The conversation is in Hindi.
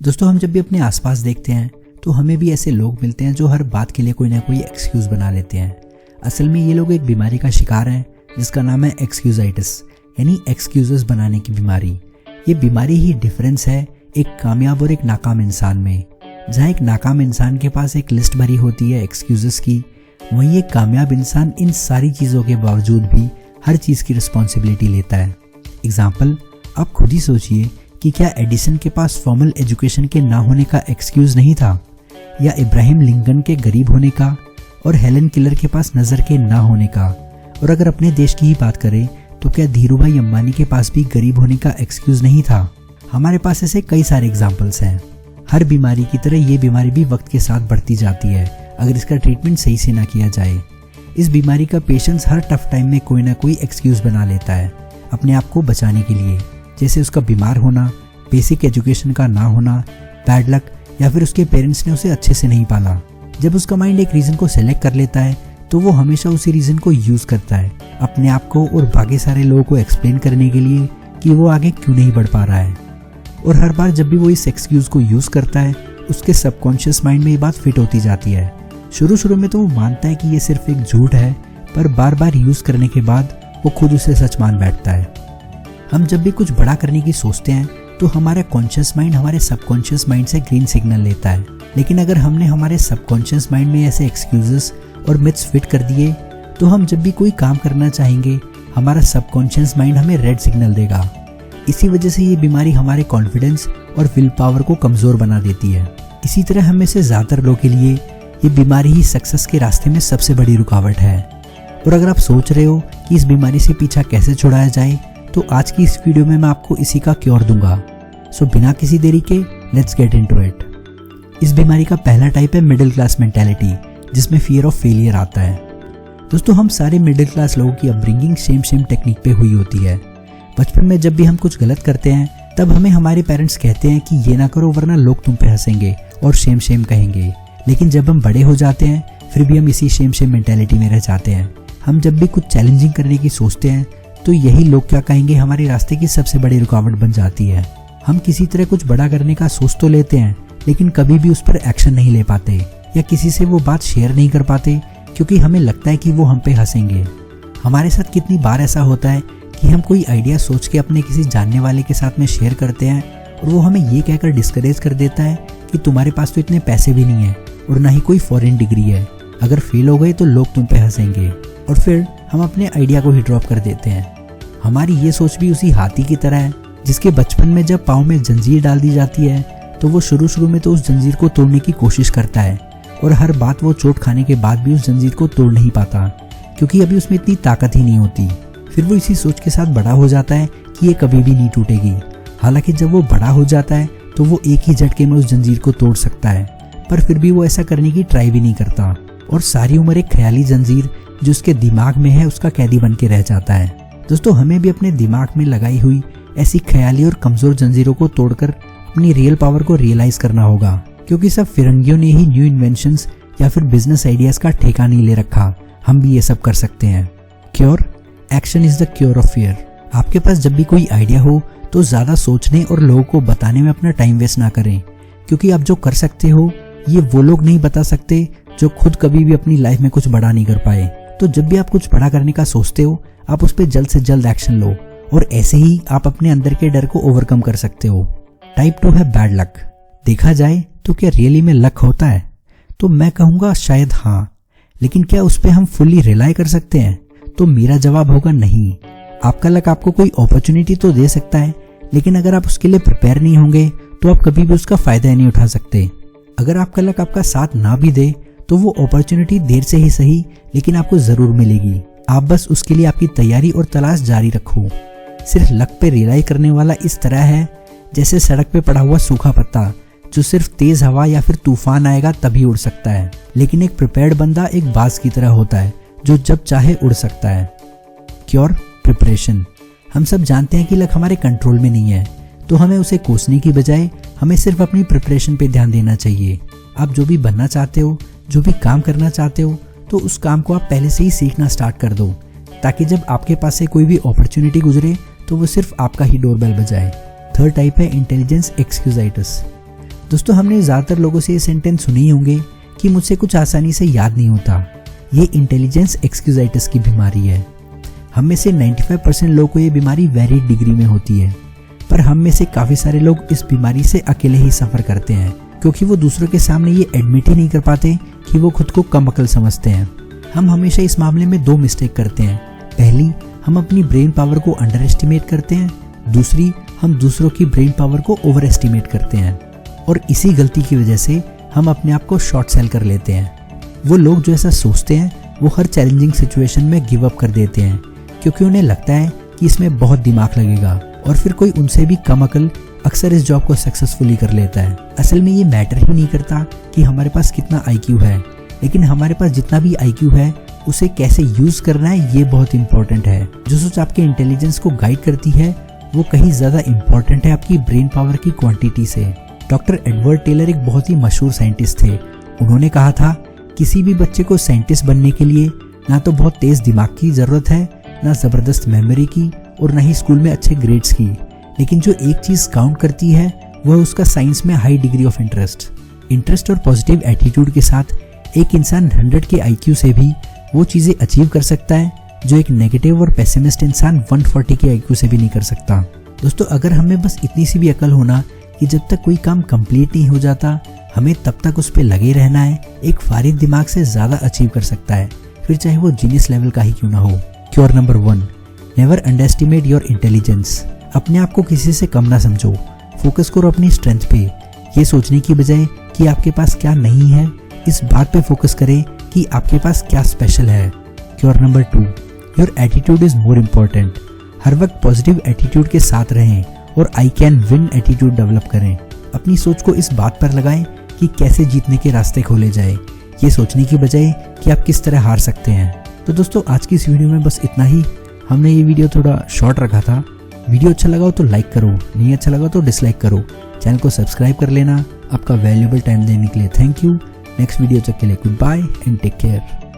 दोस्तों, हम जब भी अपने आसपास देखते हैं तो हमें भी ऐसे लोग मिलते हैं जो हर बात के लिए कोई ना कोई एक्सक्यूज बना लेते हैं। असल में ये लोग एक बीमारी का शिकार हैं जिसका नाम है एक्सक्यूजाइटिस, यानी एक्सक्यूजेस बनाने की बीमारी। ये बीमारी ही डिफरेंस है एक कामयाब और एक नाकाम इंसान में। जहाँ एक नाकाम इंसान के पास एक लिस्ट भरी होती है एक्सक्यूजेस की, वहीं एक कामयाब इंसान इन सारी चीज़ों के बावजूद भी हर चीज़ की रिस्पॉन्सिबिलिटी लेता है। एग्जाम्पल, आप खुद ही सोचिए कि क्या एडिसन के पास फॉर्मल एजुकेशन के ना होने का एक्सक्यूज नहीं था, या इब्राहिम लिंकन के गरीब होने का, और हेलन किलर के पास नज़र के ना होने का। और अगर अपने देश की ही बात करें तो क्या धीरूभाई अंबानी के पास भी गरीब होने का एक्सक्यूज नहीं था। हमारे पास ऐसे कई सारे एग्जाम्पल्स हैं। हर बीमारी की तरह ये बीमारी भी वक्त के साथ बढ़ती जाती है अगर इसका ट्रीटमेंट सही से ना किया जाए। इस बीमारी का पेशेंट्स हर टफ टाइम में कोई ना कोई एक्सक्यूज बना लेता है अपने आप को बचाने के लिए, जैसे उसका बीमार होना, बेसिक एजुकेशन का ना होना, बैड लक, या फिर उसके पेरेंट्स ने उसे अच्छे से नहीं पाला। जब उसका माइंड एक रीज़न को सेलेक्ट कर लेता है तो वो हमेशा उसी रीज़न को यूज़ करता है अपने आप को और बाकी सारे लोगों को एक्सप्लेन करने के लिए कि वो आगे क्यों नहीं बढ़ पा रहा है। और हर बार जब भी वो इस एक्सक्यूज़ को यूज़ करता है, उसके सबकॉन्शियस माइंड में ये बात फिट होती जाती है। शुरू में तो वो मानता है कि ये सिर्फ एक झूठ है, पर बार बार यूज़ करने के बाद वो खुद उसे सच मान बैठता है। हम जब भी कुछ बड़ा करने की सोचते हैं तो हमारा कॉन्शियस माइंड हमारे सबकॉन्शियस माइंड से ग्रीन सिग्नल लेता है, लेकिन अगर हमने हमारे सबकॉन्शियस माइंड में ऐसे एक्सक्यूजेस और मिथ्स फिट कर दिए तो हम जब भी कोई काम करना चाहेंगे हमारा सबकॉन्शियस माइंड हमें रेड सिग्नल देगा। इसी वजह से ये बीमारी हमारे कॉन्फिडेंस और विल पावर को कमज़ोर बना देती है। इसी तरह हम में से ज़्यादातर लोगों के लिए ये बीमारी ही सक्सेस के रास्ते में सबसे बड़ी रुकावट है। और अगर आप सोच रहे हो कि इस बीमारी से पीछा कैसे छुड़ाया जाए, तो आज की इस वीडियो में मैं आपको इसी का क्योर दूंगा। सो बिना किसी देरी के लेट्स गेट इनटू इट। इस बीमारी का पहला टाइप है मिडिल क्लास मेंटालिटी, जिसमें फियर ऑफ फेलियर आता है। दोस्तों, हम सारे मिडिल क्लास लोगों की अपब्रिंगिंग सेम टेक्निक पे हुई होती है। बचपन में जब भी हम कुछ गलत करते हैं तब हमें हमारे पेरेंट्स कहते हैं कि ये ना करो वरना लोग तुम पे हंसेंगे और शेम कहेंगे। लेकिन जब हम बड़े हो जाते हैं फिर भी हम इसी शेम मेंटालिटी में रह जाते हैं। हम जब भी कुछ चैलेंजिंग करने की सोचते हैं तो यही लोग क्या कहेंगे हमारे रास्ते की सबसे बड़ी रुकावट बन जाती है। हम किसी तरह कुछ बड़ा करने का सोच तो लेते हैं, लेकिन कभी भी उस पर एक्शन नहीं ले पाते या किसी से वो बात शेयर नहीं कर पाते, क्योंकि हमें लगता है कि वो हम पे हंसेंगे। हमारे साथ कितनी बार ऐसा होता है कि हम कोई आइडिया सोच के अपने किसी जानने वाले के साथ में शेयर करते हैं और वो हमें ये कहकर डिस्करेज कर देता है कि तुम्हारे पास तो इतने पैसे भी नहीं है और ना ही कोई फॉरेन डिग्री है, अगर फेल हो गए तो लोग तुम पे हंसेंगे, और फिर हम अपने आइडिया को ही ड्रॉप कर देते हैं। हमारी ये सोच भी उसी हाथी की तरह है जिसके बचपन में जब पाँव में जंजीर डाल दी जाती है तो वो शुरू में तो उस जंजीर को तोड़ने की कोशिश करता है, और हर बात वो चोट खाने के बाद भी उस जंजीर को तोड़ नहीं पाता, क्योंकि अभी उसमें इतनी ताकत ही नहीं होती। फिर वो इसी सोच के साथ बड़ा हो जाता है कि ये कभी भी नहीं टूटेगी। हालांकि जब वो बड़ा हो जाता है तो वो एक ही झटके में उस जंजीर को तोड़ सकता है, पर फिर भी वो ऐसा करने की ट्राई भी नहीं करता, और सारी उम्र एक ख्याली जंजीर जो उसके दिमाग में है उसका कैदी बन के रह जाता है। दोस्तों, हमें भी अपने दिमाग में लगाई हुई ऐसी ख्याली और कमज़ोर जंजीरों को तोड़कर अपनी रियल पावर को रियलाइज करना होगा, क्योंकि सब फिरंगियों ने ही न्यू इन्वेंशंस या फिर बिजनेस आइडियाज का ठेका नहीं ले रखा। हम भी ये सब कर सकते हैं। Cure, action is the cure of fear. आपके पास जब भी कोई आइडिया हो तो ज़्यादा सोचने और लोगों को बताने में अपना टाइम वेस्ट ना करें, क्योंकि आप जो कर सकते हो ये वो लोग नहीं बता सकते जो खुद कभी भी अपनी लाइफ में कुछ बड़ा नहीं कर पाए। तो जब भी आप कुछ बड़ा करने का सोचते हो आप उस पर जल्द से जल्द एक्शन लो, और ऐसे ही आप अपने अंदर के डर को ओवरकम कर सकते हो। टाइप 2 है बैड लक। देखा जाए तो क्या रियली में लक होता है? तो मैं कहूँगा शायद हाँ, लेकिन क्या उस पर हम फुल्ली रिलाई कर सकते हैं? तो मेरा जवाब होगा नहीं। आपका लक आपको कोई अपॉर्चुनिटी तो दे सकता है, लेकिन अगर आप उसके लिए प्रिपेयर नहीं होंगे तो आप कभी भी उसका फायदा नहीं उठा सकते। अगर आपका लक आपका साथ ना भी दे तो वो अपॉर्चुनिटी देर से ही सही लेकिन आपको जरूर मिलेगी। आप बस उसके लिए आपकी तैयारी और तलाश जारी रखो। सिर्फ लक पे रिलाई करने वाला इस तरह है जैसे सड़क पे पड़ा हुआ सूखा पत्ता जो सिर्फ तेज हवा या फिर तूफान आएगा तभी उड़ सकता है, लेकिन एक प्रिपेयर्ड बंदा एक बाज की तरह होता है जो जब चाहे उड़ सकता है। Cure, preparation. हम सब जानते हैं कि लक हमारे कंट्रोल में नहीं है, तो हमें उसे कोसने की बजाय हमें सिर्फ अपनी प्रिपरेशन पे ध्यान देना चाहिए। आप जो भी बनना चाहते हो, जो भी काम करना चाहते हो, तो उस काम को आप पहले से ही सीखना स्टार्ट कर दो, ताकि जब आपके पास से कोई भी अपॉर्चुनिटी गुजरे तो वो सिर्फ आपका ही डोरबेल बजाए। थर्ड टाइप है इंटेलिजेंस एक्सक्यूजाइटिस। दोस्तों, हमने ज़्यादातर लोगों से ये सेंटेंस सुने ही होंगे कि मुझसे कुछ आसानी से याद नहीं होता। ये इंटेलिजेंस एक्सक्यूजाइटिस की बीमारी है। हम में से 95% लोगों को ये बीमारी वेरिड डिग्री में होती है, पर हम में से काफ़ी सारे लोग इस बीमारी से अकेले ही सफ़र करते हैं, क्योंकि वो दूसरों के सामने ये एडमिट ही नहीं कर पाते कि वो खुद को कम अकल समझते हैं। हम हमेशा इस मामले में 2 मिस्टेक करते हैं। पहली, हम अपनी ब्रेन पावर को अंडर एस्टिमेट करते हैं। दूसरी, हम दूसरों की ब्रेन पावर को ओवर एस्टिमेट करते हैं, और इसी गलती की वजह से हम अपने आप को शॉर्ट सेल कर लेते हैं। वो लोग जो ऐसा सोचते हैं वो हर चैलेंजिंग सिचुएशन में गिव अप कर देते हैं, क्योंकि उन्हें लगता है कि इसमें बहुत दिमाग लगेगा, और फिर कोई उनसे भी कम अकल अक्सर इस जॉब को सक्सेसफुली कर लेता है। असल में ये मैटर ही नहीं करता कि हमारे पास कितना IQ है, लेकिन हमारे पास जितना भी IQ है उसे कैसे यूज करना है ये बहुत इंपॉर्टेंट है। जो सोच आपके इंटेलिजेंस को गाइड करती है वो कहीं ज्यादा इंपॉर्टेंट है आपकी ब्रेन पावर की क्वांटिटी से। डॉक्टर एडवर्ड टेलर एक बहुत ही मशहूर साइंटिस्ट थे। उन्होंने कहा था, किसी भी बच्चे को साइंटिस्ट बनने के लिए ना तो बहुत तेज दिमाग की जरूरत है, ना जबरदस्त मेमोरी की, और ना ही स्कूल में अच्छे ग्रेड्स की, लेकिन जो एक चीज काउंट करती है वह उसका साइंस में हाई डिग्री ऑफ इंटरेस्ट और पॉजिटिव एटीट्यूड के साथ एक इंसान 100 के IQ से भी वो चीजें अचीव कर सकता है जो एक नेगेटिव और पेसिमिस्ट इंसान 140 के IQ से भी नहीं कर सकता। दोस्तों, अगर हमें बस इतनी सी भी अकल होना कि जब तक कोई काम कंप्लीट नहीं हो जाता हमें तब तक उस पर लगे रहना है, एक फारिग दिमाग से ज्यादा अचीव कर सकता है, फिर चाहे वो जीनियस लेवल का ही क्यों ना हो। Cure number 1, never underestimate your intelligence. अपने आप को किसी से कम ना समझो। फोकस करो अपनी स्ट्रेंथ पे। ये सोचने की बजाय कि आपके पास क्या नहीं है, इस बात पे फोकस करें कि आपके पास क्या स्पेशल है। Cure number 2, your attitude is more important. हर वक्त पॉजिटिव एटीट्यूड के साथ रहें और I can win attitude develop करें। अपनी सोच को इस बात पर लगाएं कि कैसे जीतने के रास्ते खोले जाए, ये सोचने की बजाय कि आप किस तरह हार सकते हैं। तो दोस्तों, आज की इस वीडियो में बस इतना ही। हमने ये वीडियो थोड़ा शॉर्ट रखा था। वीडियो अच्छा लगा हो तो लाइक करो, नहीं अच्छा लगा तो डिसलाइक करो। चैनल को सब्सक्राइब कर लेना। आपका वैल्यूएबल टाइम देने के लिए थैंक यू। नेक्स्ट वीडियो तक के लिए goodbye and take care.